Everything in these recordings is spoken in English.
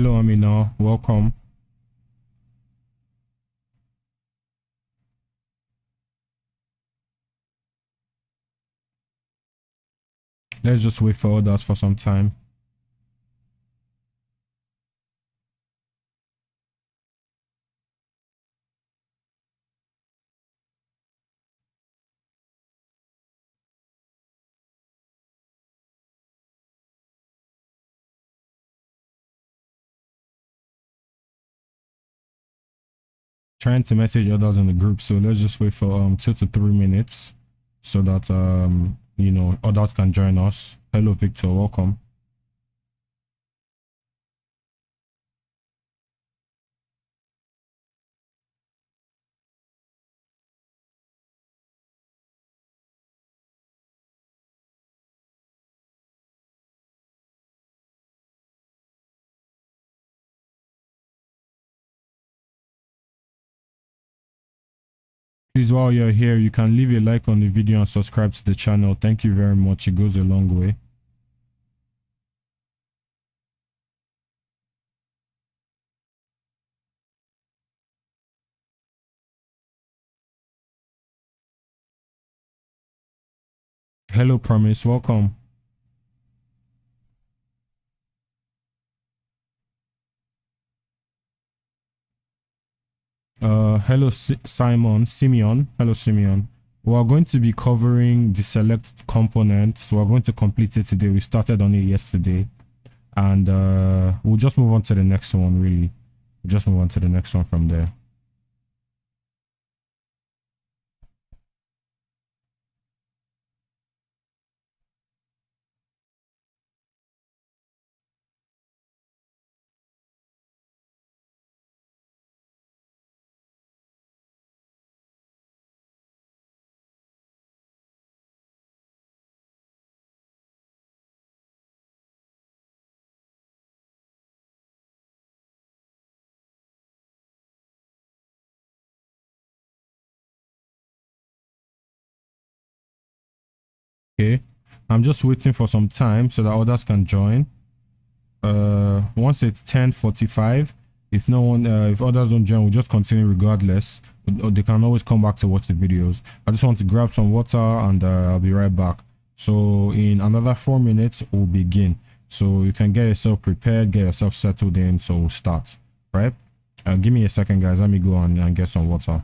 Hello, Amina. Welcome. Let's just wait for others for some time. Trying to message others in the group, so let's just wait for 2 to 3 minutes so that others can join us. Hello, Victor. Welcome. Please, while you're here, you can leave a like on the video and subscribe to the channel. Thank you very much. It goes a long way. Hello, Promise. Welcome. Hello, Simeon. Hello, Simeon. We are going to be covering the select component. So we're going to complete it today. We started on it yesterday. And we'll just move on to the next one, really. We'll just move on to the next one from there. Okay, I'm just waiting for some time so that others can join. Once it's 10:45, if no one if others don't join, we'll just continue regardless, or they can always come back to watch the videos. I just want to grab some water and I'll be right back. So in another 4 minutes we'll begin, so you can get yourself prepared, get yourself settled in, so we'll start. Right, give me a second, guys. Let me go on and get some water.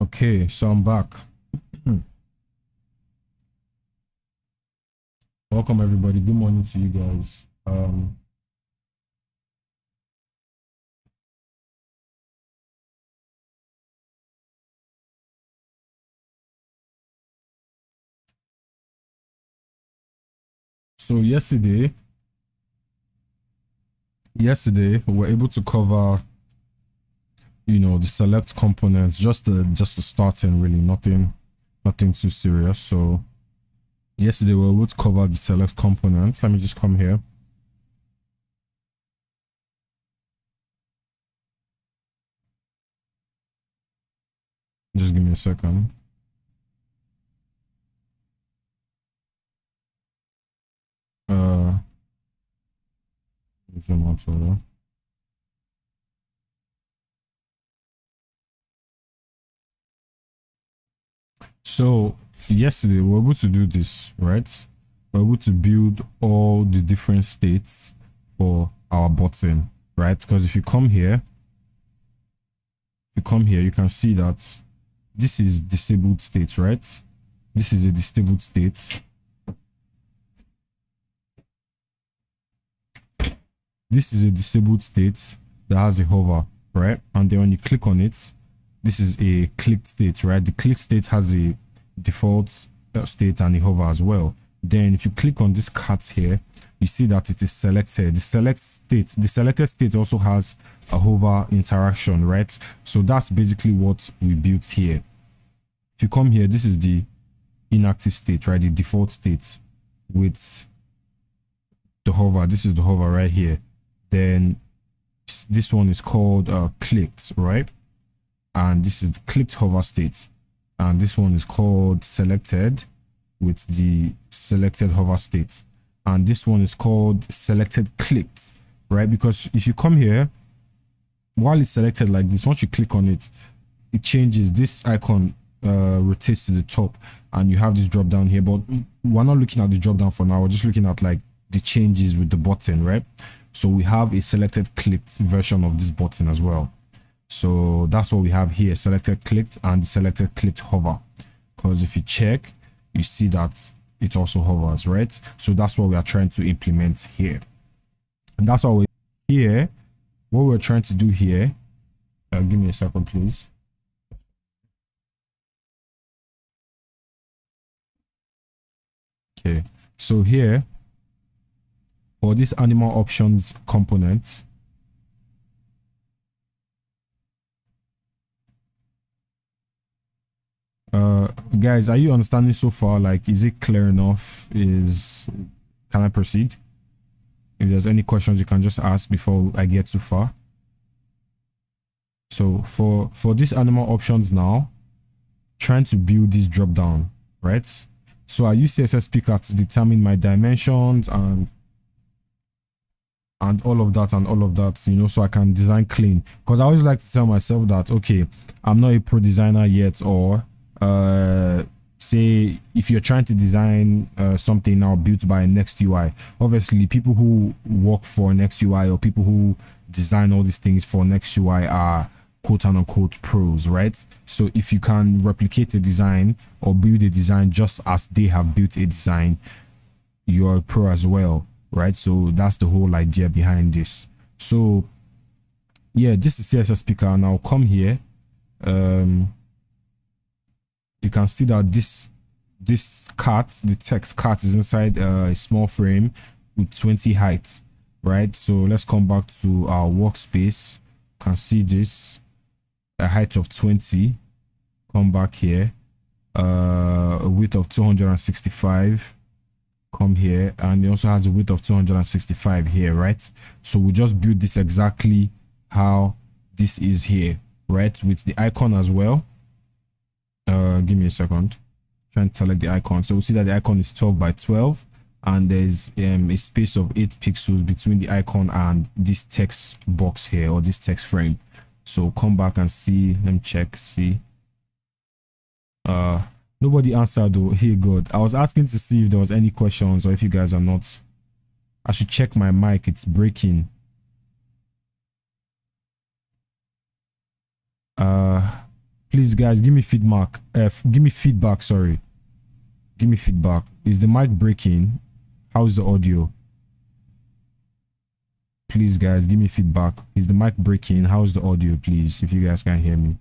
Okay, so I'm back. Welcome everybody. Good morning to you guys. So yesterday we were able to cover, the select components, just the starting, really, nothing too serious. So Yesterday we were able to cover the select components. Let me just come here. Just give me a second. Zoom out further. So yesterday we were able to do this, right? We're able to build all the different states for our button, right? Because if you come here, you can see that this is disabled state, right? This is a disabled state. This is a disabled state that has a hover, right? And then when you click on it, this is a clicked state, right? The clicked state has a default state and a hover as well. Then if you click on this cat here, you see that it is selected. The selected state also has a hover interaction, right? So that's basically what we built here. If you come here, this is the inactive state, right? The default state with the hover. This is the hover right here. Then this one is called clicked, right? And this is the clicked hover state. And this one is called selected with the selected hover state. And this one is called selected clicked, right? Because if you come here, while it's selected like this, once you click on it, it changes. This icon rotates to the top and you have this drop down here, but we're not looking at the drop down for now. We're just looking at like the changes with the button, right? So we have a selected clicked version of this button as well. So that's what we have here, selected clicked and selected clicked hover. Because if you check, you see that it also hovers, right? So that's what we are trying to implement here. And that's what we here. What we're trying to do here, give me a second, please. Okay, so here for this animal options component, guys, are you understanding so far? Like, is it clear enough? Can I proceed? If there's any questions, you can just ask before I get too far. So for this animal options now, trying to build this drop down, right? So I use CSS Picker to determine my dimensions and all of that, you know, so I can design clean. Because I always like to tell myself that, okay, I'm not a pro designer yet, or say if you're trying to design something now built by Next UI, obviously people who work for Next UI or people who design all these things for Next UI are quote unquote pros, right? So if you can replicate a design or build a design just as they have built a design, you're a pro as well, right? So that's the whole idea behind this. So yeah, this is CSS Picker, and I'll come here. You can see that this cart, the text cart, is inside a small frame with 20 heights, right? So let's come back to our workspace. You can see this, a height of 20. Come back here, a width of 265. Come here, and it also has a width of 265 here, right? So we just build this exactly how this is here, right? With the icon as well. Give me a second. Try and select the icon. So we see that the icon is 12 by 12, and there's a space of 8 pixels between the icon and this text box here, or this text frame. So come back and see. Let me check. See. Nobody answered though. Hey God, I was asking to see if there was any questions or if you guys are not. I should check my mic. It's breaking. Please guys, give me feedback. Give me feedback. Sorry, give me feedback. Is the mic breaking? How's the audio? Please guys, give me feedback. Is the mic breaking? How's the audio, please, if you guys can hear me?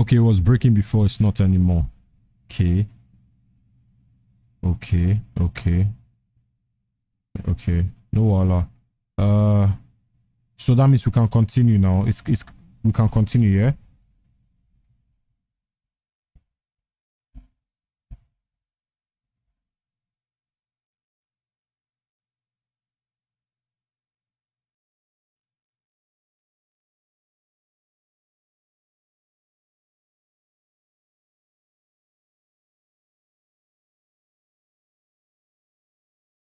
Okay, it was breaking before, it's not anymore. Okay. Okay. No wala. So that means we can continue now. It's we can continue, yeah?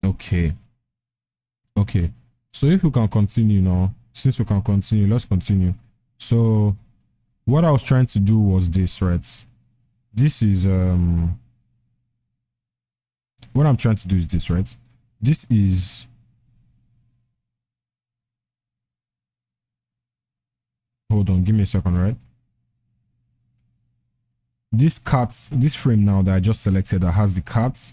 Okay. Okay. So if we can continue now, since we can continue, let's continue. So what I was trying to do was this, right? This is what I'm trying to do is this, right? This is, hold on, give me a second, right? This frame now that I just selected that has the cat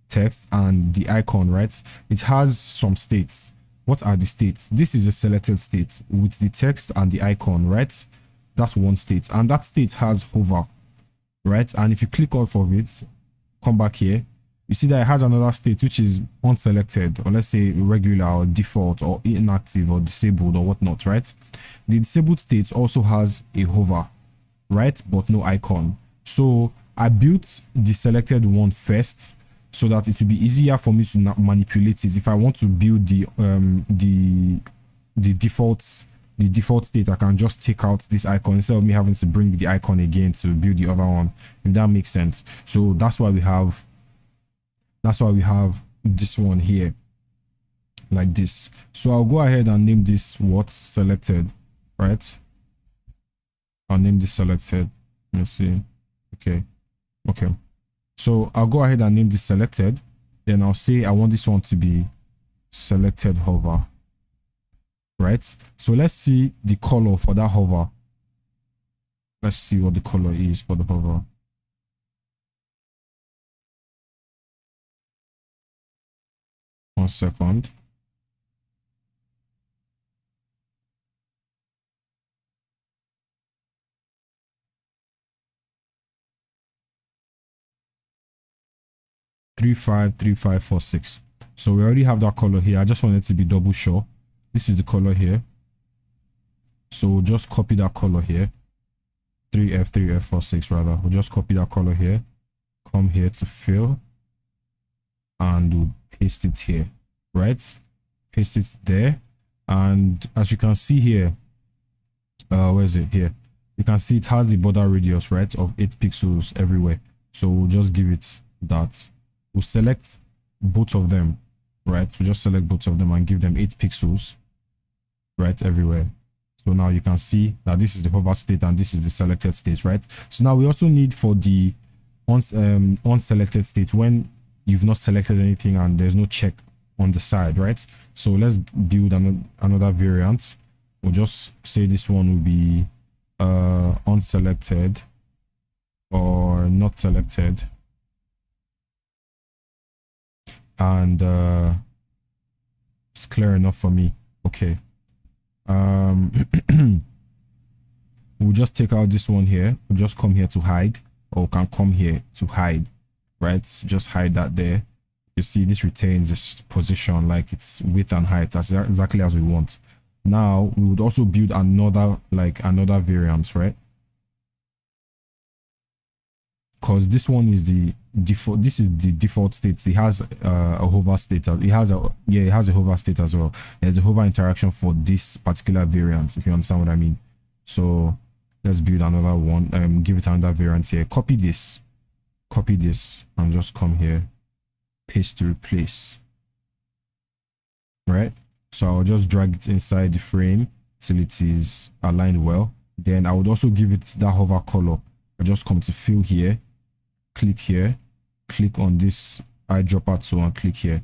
text and the icon, right? It has some states. What are the states? This is a selected state with the text and the icon, right? That's one state, and that state has hover, right? And if you click off of it, come back here, you see that it has another state which is unselected, or let's say regular or default or inactive or disabled or whatnot, right? The disabled state also has a hover, right, but no icon. So I built the selected one first so that it will be easier for me to manipulate it. If I want to build the default state, I can just take out this icon instead of me having to bring the icon again to build the other one, if that makes sense. So that's why we have this one here like this. So I'll go ahead and name this what selected, right? I'll name this selected. Let's see. Okay. So I'll go ahead and name this selected. Then I'll say I want this one to be selected hover, right? So let's see the color for that hover. Let's see what the color is for the hover. One second. Three five 3546. So we already have that color here. I just want it to be double sure. This is the color here. So we'll just copy that color here. 3F46 rather. We'll just copy that color here. Come here to fill. And we'll paste it here. Right? Paste it there. And as you can see here, where is it here? You can see it has the border radius, right, of 8 pixels everywhere. So we'll just give it that. We'll select both of them, right? We'll just select both of them and give them 8 pixels, right, everywhere. So now you can see that this is the hover state and this is the selected state, right? So now we also need for the unselected state when you've not selected anything and there's no check on the side, right? So let's build another variant. We'll just say this one will be unselected or not selected, and it's clear enough for me. Okay. We'll just take out this one here. We'll just come here to hide, or we can come here to hide, right? Just hide that there. You see this retains this position like it's width and height. That's exactly as we want. Now we would also build another variant, right? Because this one is the default. This is the default state. It has a hover state. It has a hover state as well. There's a hover interaction for this particular variant, if you understand what I mean. So let's build another one. Give it another variant here. Copy this, and just come here, paste to replace. Right. So I'll just drag it inside the frame till it is aligned well. Then I would also give it that hover color. I just come to fill here, click here, click on this eyedropper tool and click here.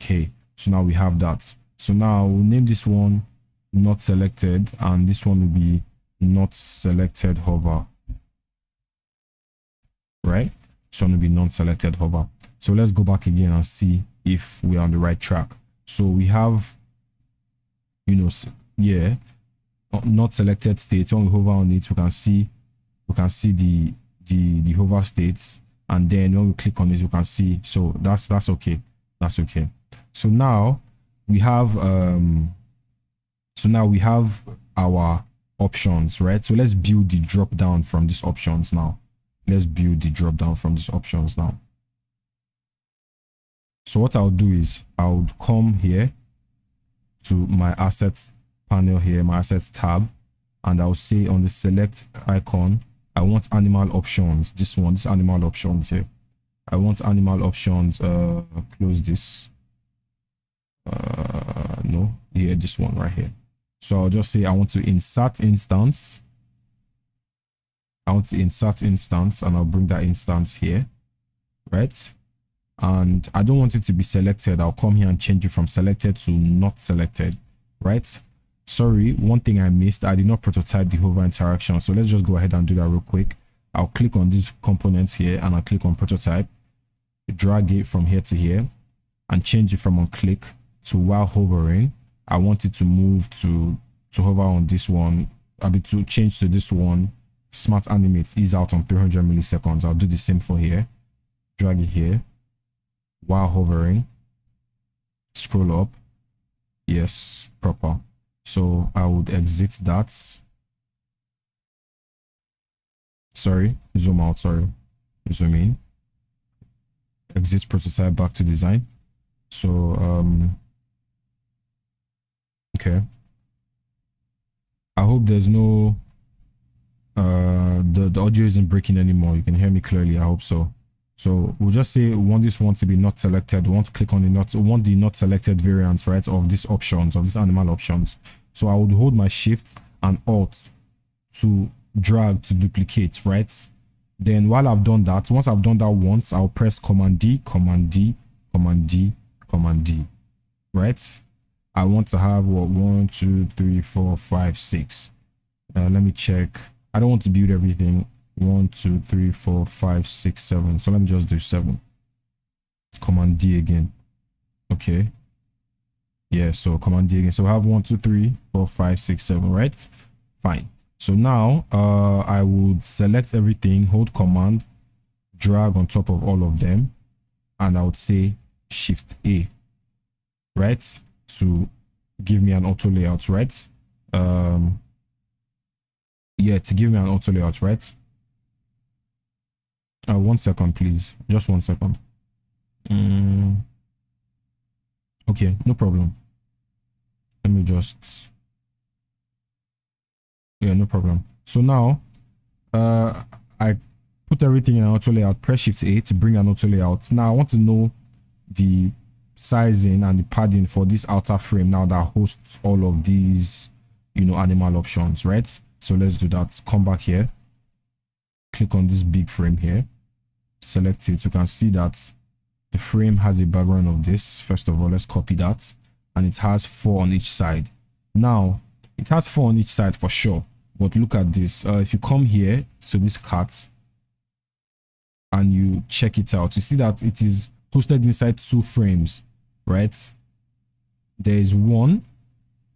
Okay, so now we have that. So now we'll name this one not selected and this one will be not selected hover. Right? So it will be non-selected hover. So let's go back again and see if we're on the right track. So we have, not selected state. When we hover on it, we can see we can see the hover states, and then when we click on this we can see. So that's okay. That's okay. So now we have our options, right? So let's build the drop down from these options now. Let's build the drop down from these options now. So what I'll do is I would come here to my assets panel here, my assets tab, and I'll say on the select icon, I want animal options. This animal options here. I want animal options. Close this. No, here, this one right here. So I'll just say I want to insert instance. I want to insert instance, and I'll bring that instance here, right? And I don't want it to be selected. I'll come here and change it from selected to not selected, right? Sorry, one thing I missed, I did not prototype the hover interaction. So let's just go ahead and do that real quick. I'll click on these components here, and I'll click on prototype, drag it from here to here, and change it from on click to while hovering. I want it to move to hover on this one. I'll be to change to this one. Smart animate ease out on 300 milliseconds. I'll do the same for here. Drag it here. While hovering, scroll up. Yes, proper. So I would exit that. Sorry, zoom out. Sorry, zoom in. Exit prototype, back to design. So okay. I hope there's no the audio isn't breaking anymore. You can hear me clearly. I hope so. So we'll just say we want this one to be not selected. We want to click on the not selected variants, right, of these options, of these animal options. So I would hold my shift and alt to drag to duplicate, right? Then while I've done that, once I've done that once, I'll press Command D, Command D, Command D, Command D, right? I want to have what, 1, 2, 3, 4, 5, 6. Let me check. I don't want to build everything. 1, 2, 3, 4, 5, 6, 7. So let me just do 7. Command D again. Okay. Yeah, so Command D again. So I have 1, 2, 3, 4, 5, 6, 7, right? Fine. So now I would select everything, hold Command, drag on top of all of them, and I would say Shift A, right? To give me an auto layout, right? Yeah, to give me an auto layout, right? 1 second, please. Just 1 second. Okay, no problem. Let me just... Yeah, no problem. So now, I put everything in an auto layout. Press Shift A to bring an auto layout. Now, I want to know the sizing and the padding for this outer frame now that hosts all of these, you know, animal options, right? So let's do that. Come back here. Click on this big frame here. Select it. You can see that the frame has a background of this. First of all, let's copy that, and it has 4 on each side. Now it has 4 on each side for sure, but look at this. If you come here to this cat and you check it out, you see that it is hosted inside 2 frames, right? There is one,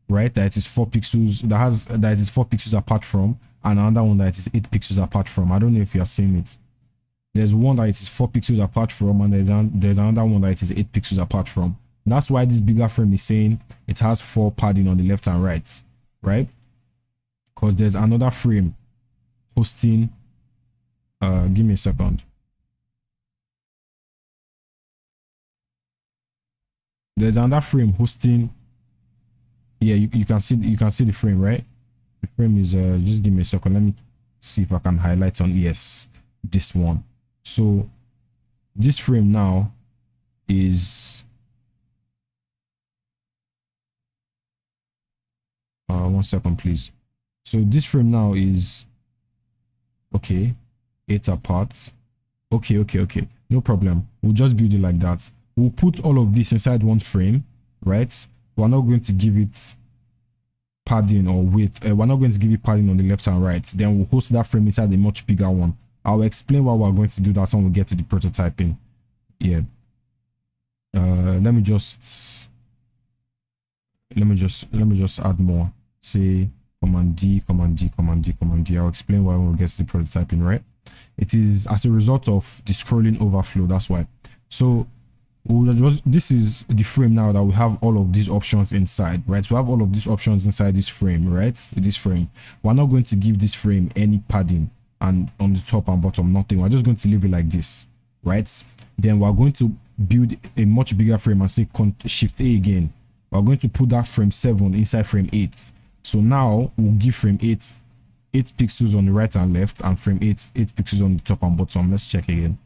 right, that is 4 pixels, that is 4 pixels apart from, and another one that is 8 pixels apart from. I don't know if you are seeing it. There's one that it is 4 pixels apart from, and there's another one that it is 8 pixels apart from. That's why this bigger frame is saying it has 4 padding on the left and right, right? Because there's another frame hosting. Give me a second. There's another frame hosting. Yeah, you can see the frame, right? The frame is just give me a second. Let me see if I can highlight on, yes, this one. So this frame now is 1 second, please. So this frame now is okay, 8 apart. Okay, no problem. We'll just build it like that. We'll put all of this inside one frame, right? We're not going to give it padding or width. We're not going to give it padding on the left and right. Then we'll host that frame inside a much bigger one. I'll explain why we're going to do that when we get to the prototyping. Yeah. Let me just add more. Say Command D, Command D, Command D, Command D. I'll explain why when we get to the prototyping, right? It is as a result of the scrolling overflow. That's why. So this is the frame now that we have all of these options inside, right? We have all of these options inside this frame, right? This frame. We're not going to give this frame any padding and on the top and bottom, nothing. We're just going to leave it like this, right? Then we're going to build a much bigger frame and say Shift A again. We're going to put that frame 7 inside frame 8. So now we'll give frame 8 pixels on the right and left, and frame 8 pixels on the top and bottom. Let's check again.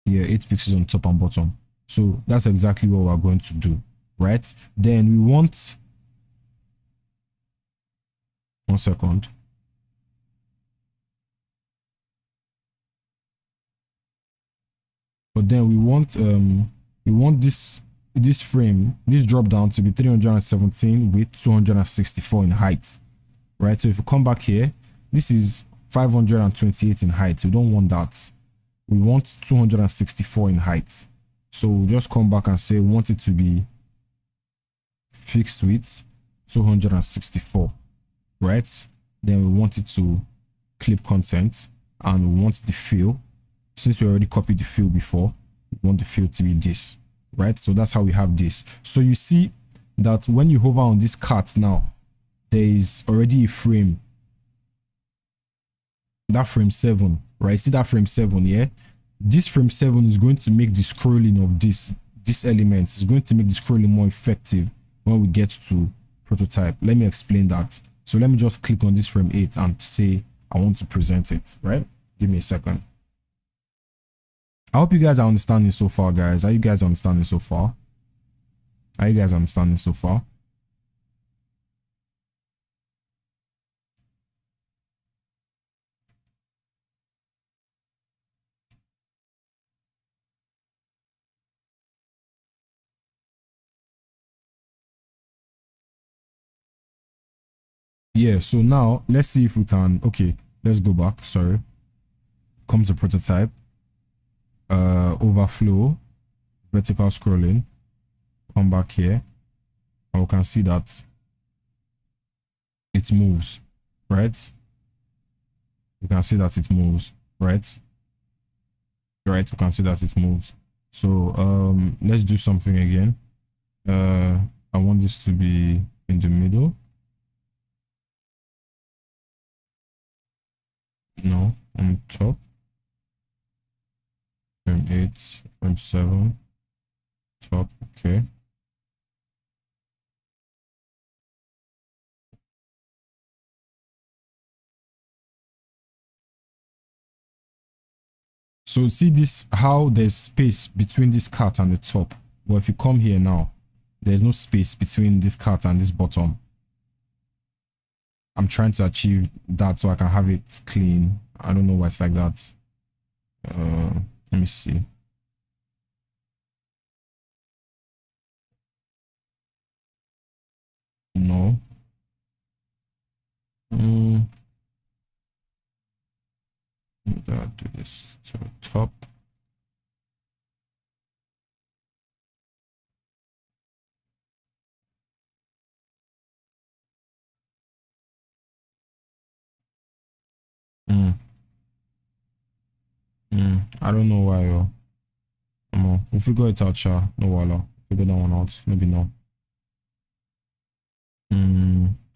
Yeah, 8 pixels on top and bottom. So that's exactly what we're going to do, right? Then we want 1 second. But then we want this frame, this drop down to be 317 with 264 in height, right? So if you come back here, this is 528 in height. We don't want that. We want 264 in height. So we'll just come back and say we want it to be fixed with 264, right? Then we want it to clip content, and we want the fill. Since we already copied the fill before, we want the fill to be this, right? So that's how we have this. So you see that when you hover on this cart now, there is already a frame, that frame 7, right? See that frame 7 here? This frame 7 is going to make the scrolling of this element. It's going to make the scrolling more effective when we get to prototype. Let me explain that. So let me just click on this frame 8 and say I want to present it, right? Give me a second. I hope you guys are understanding so far, guys. Are you guys understanding so far? Are you guys understanding so far? Yeah, so now let's see if we can. Okay, let's go back. Sorry. Come to prototype. Overflow, vertical scrolling. Come back here, and we can see that it moves, right? You can see that it moves, right? Right, you can see that it moves. So let's do something again. I want this to be in the middle. No, on top. Frame 8, frame 7, top, okay. So see this, how there's space between this cart and the top. But if you come here now, there's no space between this cart and this bottom. I'm trying to achieve that so I can have it clean. I don't know why it's like that. Let me see. No. Do this to the top. I don't know why. We'll figure it out, sure. No wala. Figure that one out. Maybe no.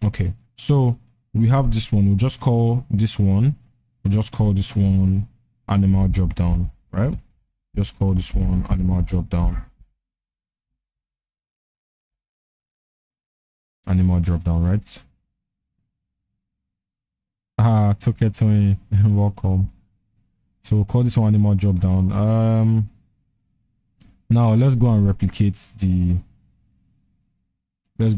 Okay. So we have this one. We'll just call this one. Animal drop down, right? Just call this one animal drop down. Animal drop down, right? Took it to me. Welcome. So we'll call this one animal drop down. Now let's go and replicate the what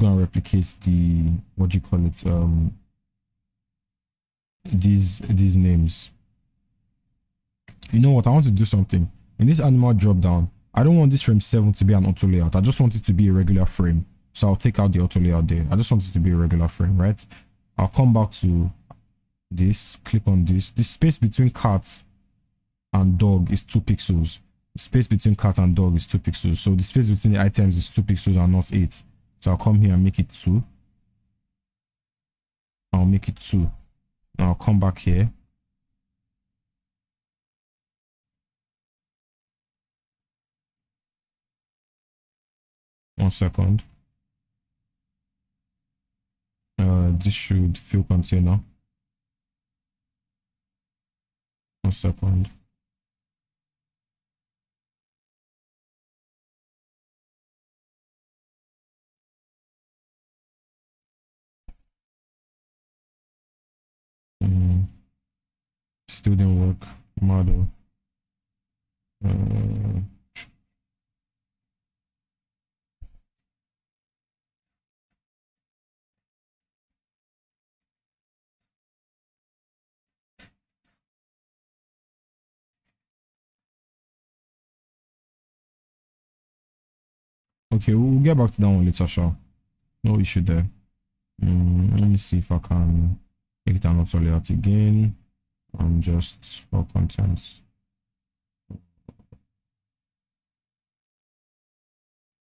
do you call it? These names. You know what? I want to do something in this animal drop down. I don't want this frame 7 to be an auto layout. I just want it to be a regular frame. So I'll take out the auto layout there. I just want it to be a regular frame, right? I'll come back to this, click on this. The space between cat and dog is 2 pixels. The space between cat and dog is 2 pixels. So the space between the items is 2 pixels and not 8. So I'll come here and make it 2. I'll make it 2. Now I'll come back here. One second. This should fill container. One second. Still didn't work. Model. Okay, we'll get back to that one later, sure. No issue there. Let me see if I can make it an auto layout again. And just for contents.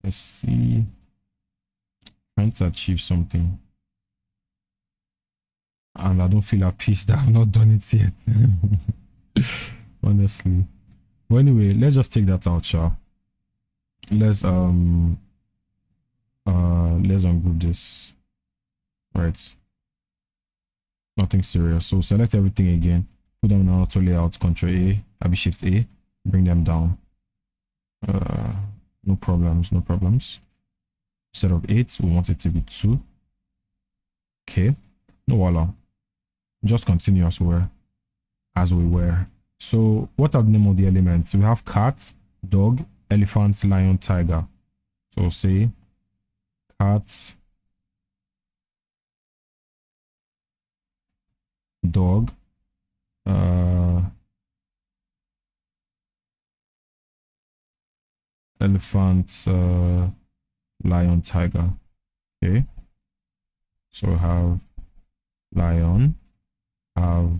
Let's see. Trying to achieve something. And I don't feel at peace that I've not done it yet. Honestly. But anyway, let's just take that out, sure. Let's ungroup this. Right. Nothing serious. So select everything again. Put them in auto layout, Control A, I'll be Shift A, bring them down. No problems, no problems. Instead of 8, we want it to be 2. Okay. No voila. Just continue as we were. So what are the name of the elements? We have cat, dog, elephant, lion, tiger. So say cat, dog, elephant, lion, tiger. Okay. So we have lion, have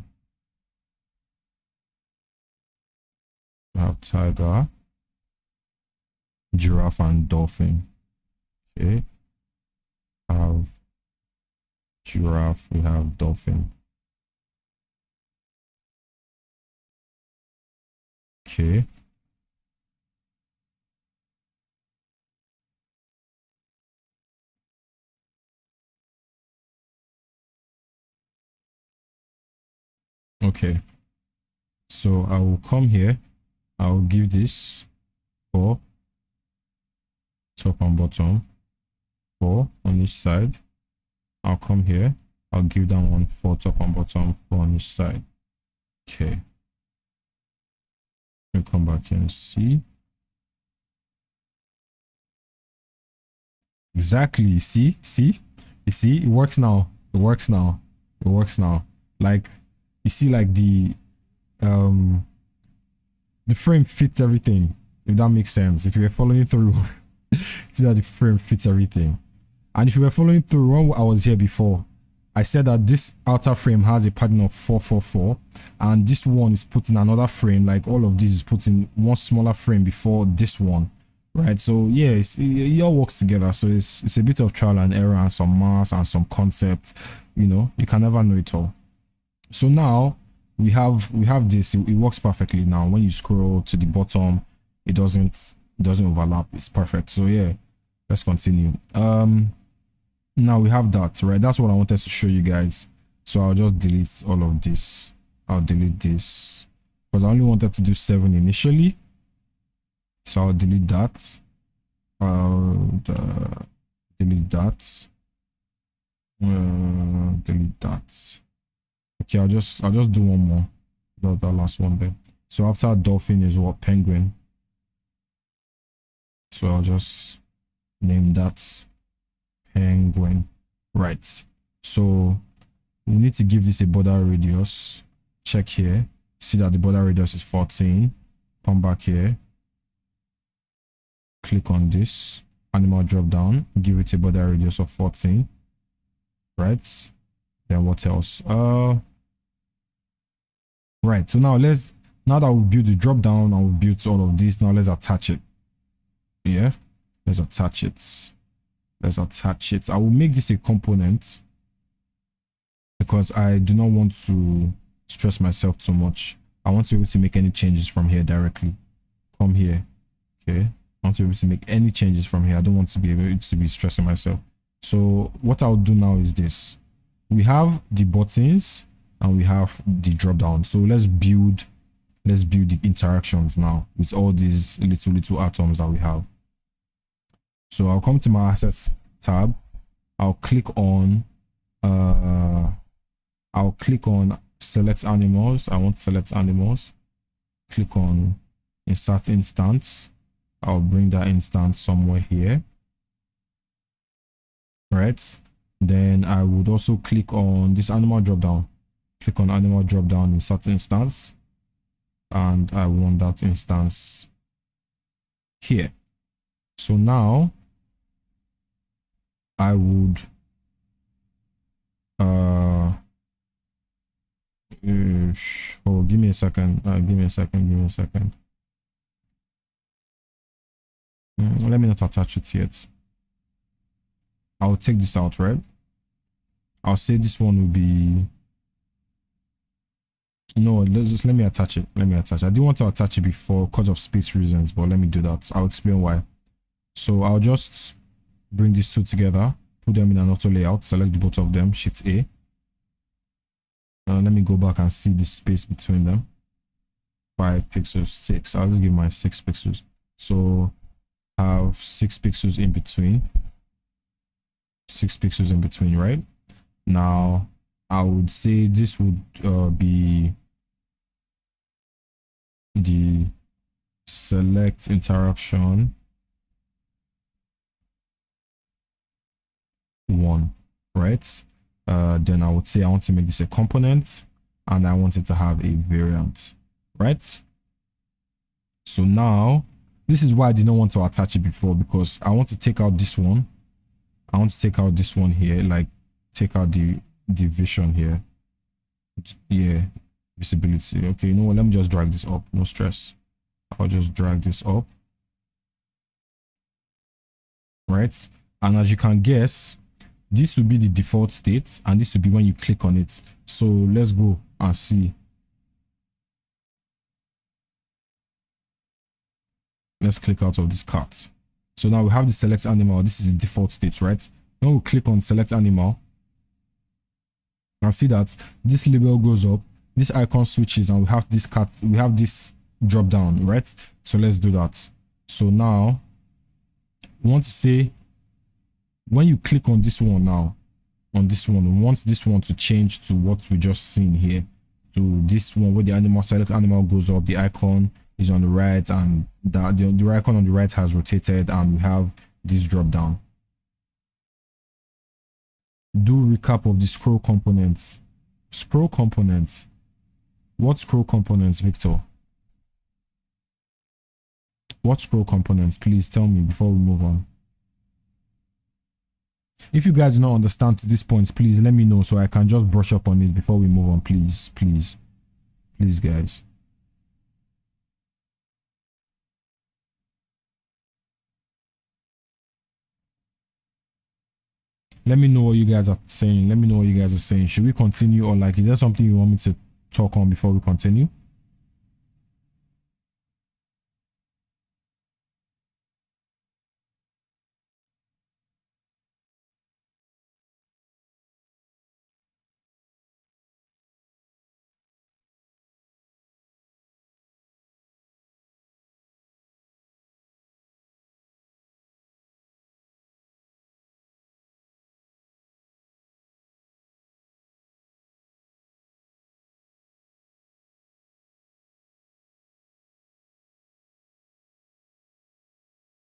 tiger, giraffe, and dolphin. Okay. Have giraffe, we have dolphin. Okay. Okay. So I will come here. I will give this 4 top and bottom, 4 on each side. I'll come here. I'll give that one 4 top and bottom, 4 on each side. Okay. We'll come back here and see. Exactly. You see, it works now. It works now. Like you see, like the frame fits everything, if that makes sense. If you were following through, see that the frame fits everything. And if you were following through, when I was here before, I said that this outer frame has a pattern of 444, and this one is put in another frame. Like all of this is put in one smaller frame before this one, right? So yeah, it all works together. So it's a bit of trial and error and some math and some concept. You know, you can never know it all. So now we have this. It works perfectly now. When you scroll to the bottom, it doesn't overlap. It's perfect. So yeah, let's continue. Now we have that, right? That's what I wanted to show you guys. So I'll just delete all of this. I'll delete this because I only wanted to do 7 initially. So I'll delete that. Delete that. Delete that. Okay, I'll just do one more. The last one there. So after dolphin is what? Penguin. So I'll just name that penguin. Right. So we need to give this a border radius. Check here. See that the border radius is 14. Come back here. Click on this animal drop down. Give it a border radius of 14. Right. Then what else? Right. So now that we build the drop down and we built all of this, now let's attach it. Yeah. Let's attach it. I will make this a component. because I do not want to stress myself too much. I want to be able to make any changes from here directly. Come here. Okay. I want to be able to make any changes from here. I don't want to be able to be stressing myself. So what I'll do now is this. We have the buttons and we have the drop down. So let's build the interactions now with all these little atoms that we have. So I'll come to my assets tab. I'll click on select animals. I want to select animals. Click on insert instance. I'll bring that instance somewhere here. Right. Then I would also click on this animal drop down. Click on animal drop down, insert instance. And I want that instance here. So now I would give me a second. Let me not attach it yet. I'll take this out, right? I'll say this one will be, no, let me attach it. I didn't want to attach it before because of space reasons, but let me do that. I'll explain why. So I'll just bring these two together, put them in an auto layout, select both of them, Shift A. Let me go back and see the space between them. 5 pixels, 6. I'll just give my 6 pixels. So have 6 pixels in between. 6 pixels in between, right? Now I would say this would be the select interaction 1, right? Then I would say I want to make this a component and I want it to have a variant, right? So now this is why I did not want to attach it before, because I want to take out this one. I want to take out this one here, like take out the vision here. Yeah, visibility. Okay, you know what? Let me just drag this up. No stress. I'll just drag this up. Right? And as you can guess, this will be the default state and this will be when you click on it. So let's go and see. Let's click out of this cart. So now we have the select animal. This is the default state, right? When we click on select animal, and see that this label goes up, this icon switches, and we have this cart, we have this drop down, right? So let's do that. So now we want to say, when you click on this one now, on this one, we want this one to change to what we just seen here, to this one where the animal select animal goes up, the icon is on the right, and the icon on the right has rotated, and we have this drop down. Do recap of the scroll components. Scroll components. What scroll components, Victor? What scroll components? Please tell me before we move on. If you guys do not understand to this point, please let me know so I can just brush up on it before we move on. Please, guys. Let me know what you guys are saying. Should we continue, or like, is there something you want me to talk on before we continue?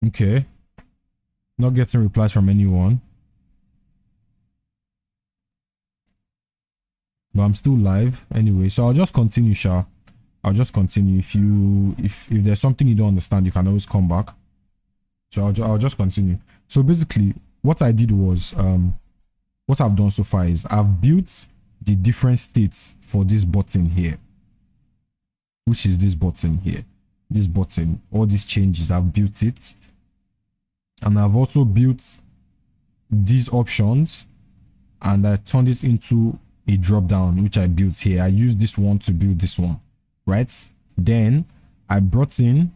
Okay. Not getting replies from anyone. But I'm still live anyway. So I'll just continue, Sha. I'll just continue. If there's something you don't understand, you can always come back. So I'll just continue. So basically, what I did was, what I've done so far is I've built the different states for this button here, which is this button here. This button, all these changes, I've built it. And I've also built these options, and I turned it into a drop down which I built here. I used this one to build this one, right? Then I brought in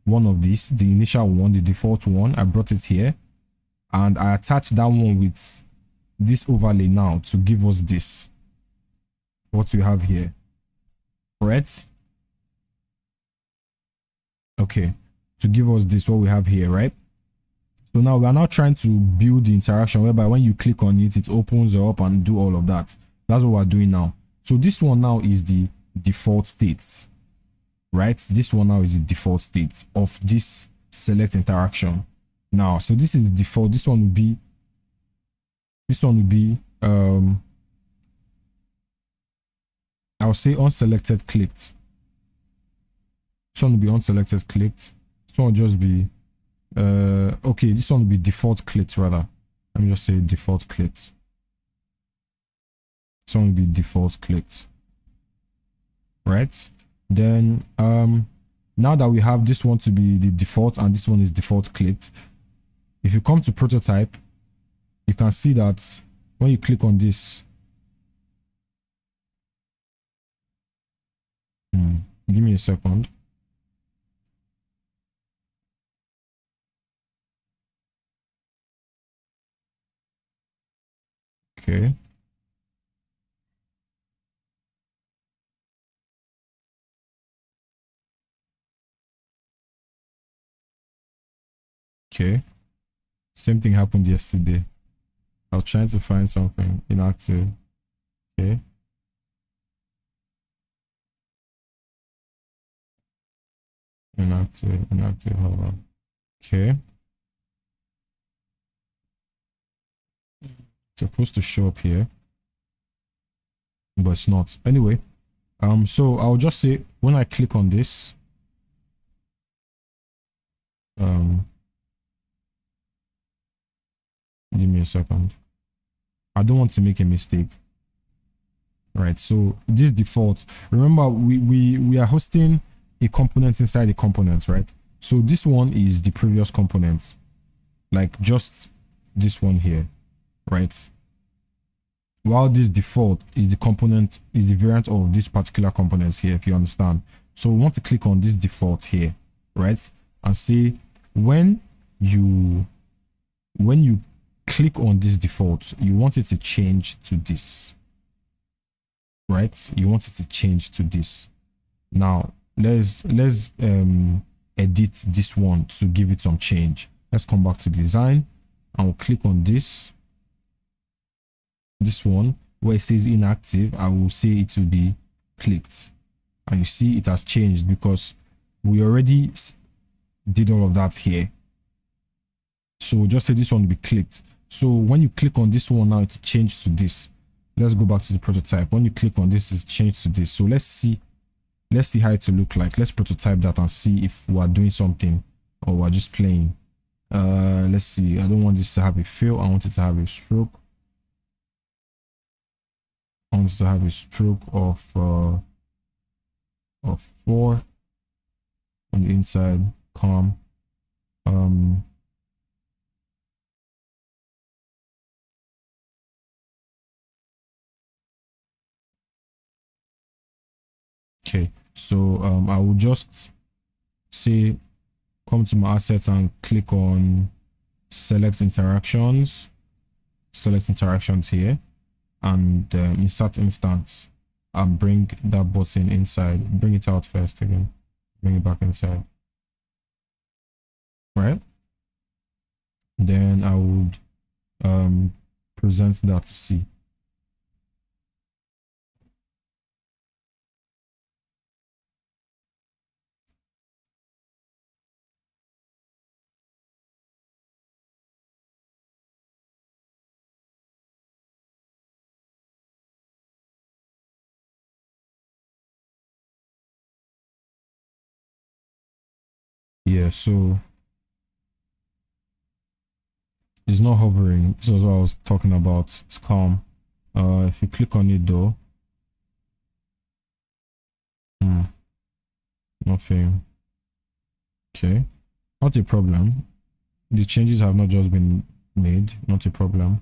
one of these, the initial one, the default one. I brought it here and I attached that one with this overlay now to give us this, what we have here, right? Okay, to give us this, what we have here, right? So now we are now trying to build the interaction whereby when you click on it, it opens up and do all of that. That's what we're doing now. So this one now is the default state, right? This one now is the default state of this select interaction. Now, so this is the default. This one will be I'll say unselected clicked. This one will be unselected clicked. This one will just be okay, this one will be default clicked rather. Let me just say default clicked. This one will be default clicked, right? Then now that we have this one to be the default and this one is default clicked, if you come to prototype, you can see that when you click on this, give me a second. Okay. Okay. Same thing happened yesterday. I was trying to find something inactive. Okay. Inactive, hold on. Okay. It's supposed to show up here, but it's not. Anyway, so I'll just say when I click on this, give me a second. I don't want to make a mistake. Right, so this default, remember we are hosting a component inside the component, right? So this one is the previous component, like just this one here, right? While this default is the component, is the variant of this particular components here, if you understand. So we want to click on this default here, right? And say when you click on this default, you want it to change to this, right? You want it to change to this. Now let's edit this one to give it some change. Let's come back to design and we'll click on this one where it says inactive. I will say it will be clicked, and you see it has changed because we already did all of that here. So we'll just say this one will be clicked. So when you click on this one now, it's changed to this. Let's go back to the prototype. When you click on this, it's changed to this. So let's see how it will look like. Let's prototype that and see if we are doing something or we're just playing. Let's see. I don't want this to have a fill. I want it to have a stroke. I want it to have a stroke of 4 on the inside. Calm. Okay, so I will just say come to my assets and click on select interactions here, and insert instance and bring that button inside. Bring it out first again, bring it back inside, right? Then I would present that to see. Yeah, so it's not hovering. This is what I was talking about. It's calm. If you click on it though, nothing. Okay, not a problem. The changes have not just been made. Not a problem.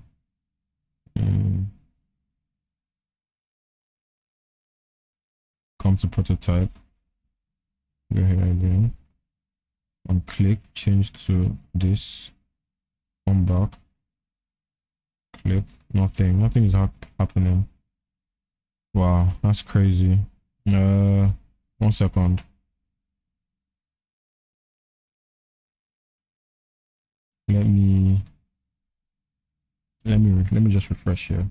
Come to prototype. Go here again. And click, change to this. Come back. Click. Nothing is happening. Wow, that's crazy. 1 second. Let me just refresh here.